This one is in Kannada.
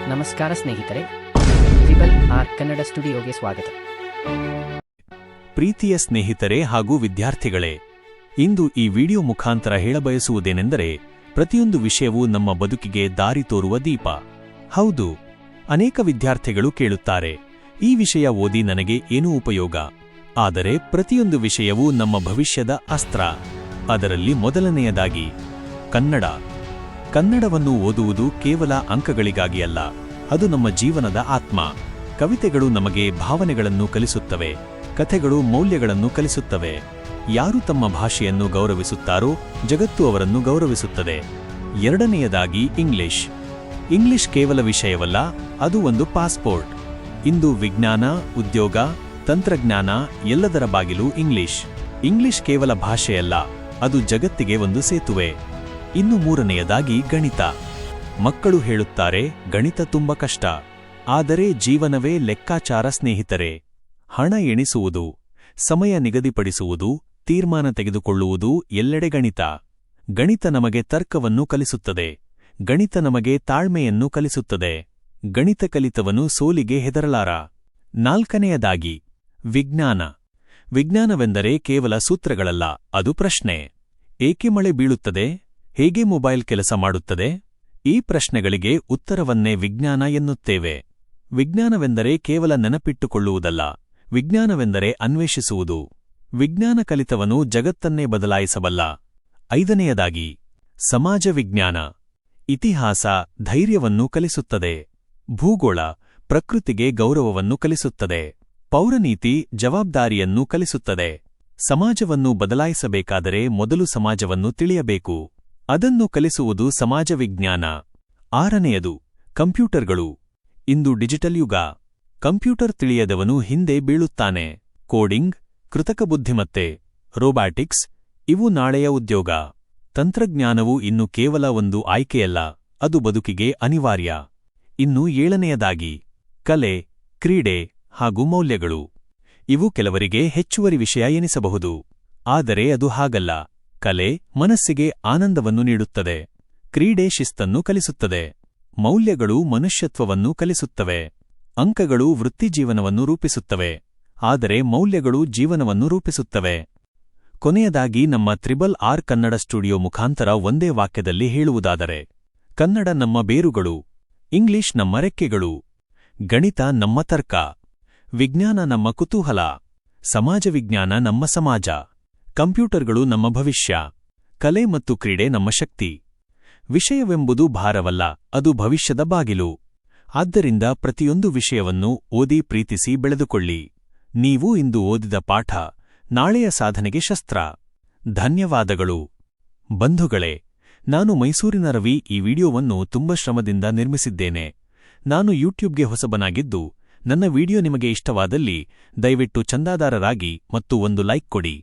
ನಮಸ್ಕಾರ ಸ್ನೇಹಿತರೆ, ಟ್ರಿಬಲ್ ಆರ್ ಕನ್ನಡ ಸ್ಟುಡಿಯೋಗೆ ಸ್ವಾಗತ. ಪ್ರೀತಿಯ ಸ್ನೇಹಿತರೆ ಹಾಗೂ ವಿದ್ಯಾರ್ಥಿಗಳೇ, ಇಂದು ಈ ವಿಡಿಯೋ ಮುಖಾಂತರ ಹೇಳಬಯಸುವುದೇನೆಂದರೆ, ಪ್ರತಿಯೊಂದು ವಿಷಯವೂ ನಮ್ಮ ಬದುಕಿಗೆ ದಾರಿ ತೋರುವ ದೀಪ. ಹೌದು, ಅನೇಕ ವಿದ್ಯಾರ್ಥಿಗಳು ಕೇಳುತ್ತಾರೆ, ಈ ವಿಷಯ ಓದಿ ನನಗೆ ಏನೂ ಉಪಯೋಗ? ಆದರೆ ಪ್ರತಿಯೊಂದು ವಿಷಯವೂ ನಮ್ಮ ಭವಿಷ್ಯದ ಅಸ್ತ್ರ. ಅದರಲ್ಲಿ ಮೊದಲನೆಯದಾಗಿ ಕನ್ನಡ. ಕನ್ನಡವನ್ನು ಓದುವುದು ಕೇವಲ ಅಂಕಗಳಿಗಾಗಿ ಅಲ್ಲ, ಅದು ನಮ್ಮ ಜೀವನದ ಆತ್ಮ. ಕವಿತೆಗಳು ನಮಗೆ ಭಾವನೆಗಳನ್ನು ಕಲಿಸುತ್ತವೆ, ಕಥೆಗಳು ಮೌಲ್ಯಗಳನ್ನು ಕಲಿಸುತ್ತವೆ. ಯಾರು ತಮ್ಮ ಭಾಷೆಯನ್ನು ಗೌರವಿಸುತ್ತಾರೋ ಜಗತ್ತು ಅವರನ್ನು ಗೌರವಿಸುತ್ತದೆ. ಎರಡನೆಯದಾಗಿ ಇಂಗ್ಲಿಷ್. ಇಂಗ್ಲಿಷ್ ಕೇವಲ ವಿಷಯವಲ್ಲ, ಅದು ಒಂದು ಪಾಸ್ಪೋರ್ಟ್. ಇಂದು ವಿಜ್ಞಾನ, ಉದ್ಯೋಗ, ತಂತ್ರಜ್ಞಾನ ಎಲ್ಲದರ ಬಾಗಿಲು ಇಂಗ್ಲಿಷ್. ಇಂಗ್ಲಿಷ್ ಕೇವಲ ಭಾಷೆಯಲ್ಲ, ಅದು ಜಗತ್ತಿಗೆ ಒಂದು ಸೇತುವೆ. ಇನ್ನು ಮೂರನೆಯದಾಗಿ ಗಣಿತ. ಮಕ್ಕಳು ಹೇಳುತ್ತಾರೆ, ಗಣಿತ ತುಂಬ ಕಷ್ಟ. ಆದರೆ ಜೀವನವೇ ಲೆಕ್ಕಾಚಾರ ಸ್ನೇಹಿತರೆ. ಹಣ ಎಣಿಸುವುದು, ಸಮಯ ನಿಗದಿಪಡಿಸುವುದು, ತೀರ್ಮಾನ ತೆಗೆದುಕೊಳ್ಳುವುದು ಎಲ್ಲೆಡೆ ಗಣಿತ. ಗಣಿತ ನಮಗೆ ತರ್ಕವನ್ನು ಕಲಿಸುತ್ತದೆ. ಗಣಿತ ನಮಗೆ ತಾಳ್ಮೆಯನ್ನು ಕಲಿಸುತ್ತದೆ. ಗಣಿತ ಕಲಿತವನು ಸೋಲಿಗೆ ಹೆದರಲಾರ. ನಾಲ್ಕನೆಯದಾಗಿ ವಿಜ್ಞಾನ. ವಿಜ್ಞಾನವೆಂದರೆ ಕೇವಲ ಸೂತ್ರಗಳಲ್ಲ, ಅದು ಪ್ರಶ್ನೆ. ಏಕೆ ಮಳೆ ಬೀಳುತ್ತದೆ? ಹೇಗೆ ಮೊಬೈಲ್ ಕೆಲಸ ಮಾಡುತ್ತದೆ? ಈ ಪ್ರಶ್ನೆಗಳಿಗೆ ಉತ್ತರವನ್ನೇ ವಿಜ್ಞಾನ ಎನ್ನುತ್ತೇವೆ. ವಿಜ್ಞಾನವೆಂದರೆ ಕೇವಲ ನೆನಪಿಟ್ಟುಕೊಳ್ಳುವುದಲ್ಲ, ವಿಜ್ಞಾನವೆಂದರೆ ಅನ್ವೇಷಿಸುವುದು. ವಿಜ್ಞಾನ ಕಲಿತವನು ಜಗತ್ತನ್ನೇ ಬದಲಾಯಿಸಬಲ್ಲ. ಐದನೆಯದಾಗಿ ಸಮಾಜ ವಿಜ್ಞಾನ. ಇತಿಹಾಸ ಧೈರ್ಯವನ್ನು ಕಲಿಸುತ್ತದೆ. ಭೂಗೋಳ ಪ್ರಕೃತಿಗೆ ಗೌರವವನ್ನು ಕಲಿಸುತ್ತದೆ. ಪೌರನೀತಿ ಜವಾಬ್ದಾರಿಯನ್ನು ಕಲಿಸುತ್ತದೆ. ಸಮಾಜವನ್ನು ಬದಲಾಯಿಸಬೇಕಾದರೆ ಮೊದಲು ಸಮಾಜವನ್ನು ತಿಳಿಯಬೇಕು. ಅದನ್ನು ಕಲಿಸುವುದು ಸಮಾಜ ವಿಜ್ಞಾನ. ಆರನೆಯದು ಕಂಪ್ಯೂಟರ್ಗಳು. ಇಂದು ಡಿಜಿಟಲ್ ಯುಗ. ಕಂಪ್ಯೂಟರ್ ತಿಳಿಯದವನು ಹಿಂದೆ ಬೀಳುತ್ತಾನೆ. ಕೋಡಿಂಗ್, ಕೃತಕ ಬುದ್ಧಿಮತ್ತೆ, ರೋಬ್ಯಾಟಿಕ್ಸ್ ಇವು ನಾಳೆಯ ಉದ್ಯೋಗ. ತಂತ್ರಜ್ಞಾನವು ಇನ್ನು ಕೇವಲ ಒಂದು ಆಯ್ಕೆಯಲ್ಲ, ಅದು ಬದುಕಿಗೆ ಅನಿವಾರ್ಯ. ಇನ್ನು ಏಳನೆಯದಾಗಿ ಕಲೆ, ಕ್ರೀಡೆ ಹಾಗೂ ಮೌಲ್ಯಗಳು. ಇವು ಕೆಲವರಿಗೆ ಹೆಚ್ಚುವರಿ ವಿಷಯ ಎನಿಸಬಹುದು, ಆದರೆ ಅದು ಹಾಗಲ್ಲ. ಕಲೆ ಮನಸ್ಸಿಗೆ ಆನಂದವನ್ನು ನೀಡುತ್ತದೆ. ಕ್ರೀಡೆ ಶಿಸ್ತನ್ನು ಕಲಿಸುತ್ತದೆ. ಮೌಲ್ಯಗಳು ಮನುಷ್ಯತ್ವವನ್ನು ಕಲಿಸುತ್ತವೆ. ಅಂಕಗಳು ವೃತ್ತಿಜೀವನವನ್ನು ರೂಪಿಸುತ್ತವೆ, ಆದರೆ ಮೌಲ್ಯಗಳು ಜೀವನವನ್ನು ರೂಪಿಸುತ್ತವೆ. ಕೊನೆಯದಾಗಿ ನಮ್ಮ ಟ್ರಿಬಲ್ ಆರ್ ಕನ್ನಡ ಸ್ಟುಡಿಯೋ ಮುಖಾಂತರ ಒಂದೇ ವಾಕ್ಯದಲ್ಲಿ ಹೇಳುವುದಾದರೆ, ಕನ್ನಡ ನಮ್ಮ ಬೇರುಗಳು, ಇಂಗ್ಲಿಷ್ ನಮ್ಮ ರೆಕ್ಕೆಗಳು, ಗಣಿತ ನಮ್ಮ ತರ್ಕ, ವಿಜ್ಞಾನ ನಮ್ಮ ಕುತೂಹಲ, ಸಮಾಜ ವಿಜ್ಞಾನ ನಮ್ಮ ಸಮಾಜ, ಕಂಪ್ಯೂಟರ್ಗಳು ನಮ್ಮ ಭವಿಷ್ಯ, ಕಲೆ ಮತ್ತು ಕ್ರೀಡೆ ನಮ್ಮ ಶಕ್ತಿ. ವಿಷಯವೆಂಬುದು ಭಾರವಲ್ಲ, ಅದು ಭವಿಷ್ಯದ ಬಾಗಿಲು. ಆದ್ದರಿಂದ ಪ್ರತಿಯೊಂದು ವಿಷಯವನ್ನು ಓದಿ ಪ್ರೀತಿಸಿ ಬೆಳೆದುಕೊಳ್ಳಿ. ನೀವು ಇಂದು ಓದಿದ ಪಾಠ ನಾಳೆಯ ಸಾಧನೆಗೆ ಶಸ್ತ್ರ. ಧನ್ಯವಾದಗಳು ಬಂಧುಗಳೇ. ನಾನು ಮೈಸೂರಿನ ರವಿ. ಈ ವಿಡಿಯೋವನ್ನು ತುಂಬ ಶ್ರಮದಿಂದ ನಿರ್ಮಿಸಿದ್ದೇನೆ. ನಾನು ಯೂಟ್ಯೂಬ್ಗೆ ಹೊಸಬನಾಗಿದ್ದು, ನನ್ನ ವಿಡಿಯೋ ನಿಮಗೆ ಇಷ್ಟವಾದಲ್ಲಿ ದಯವಿಟ್ಟು ಚಂದಾದಾರರಾಗಿ ಮತ್ತು ಒಂದು ಲೈಕ್ ಕೊಡಿ.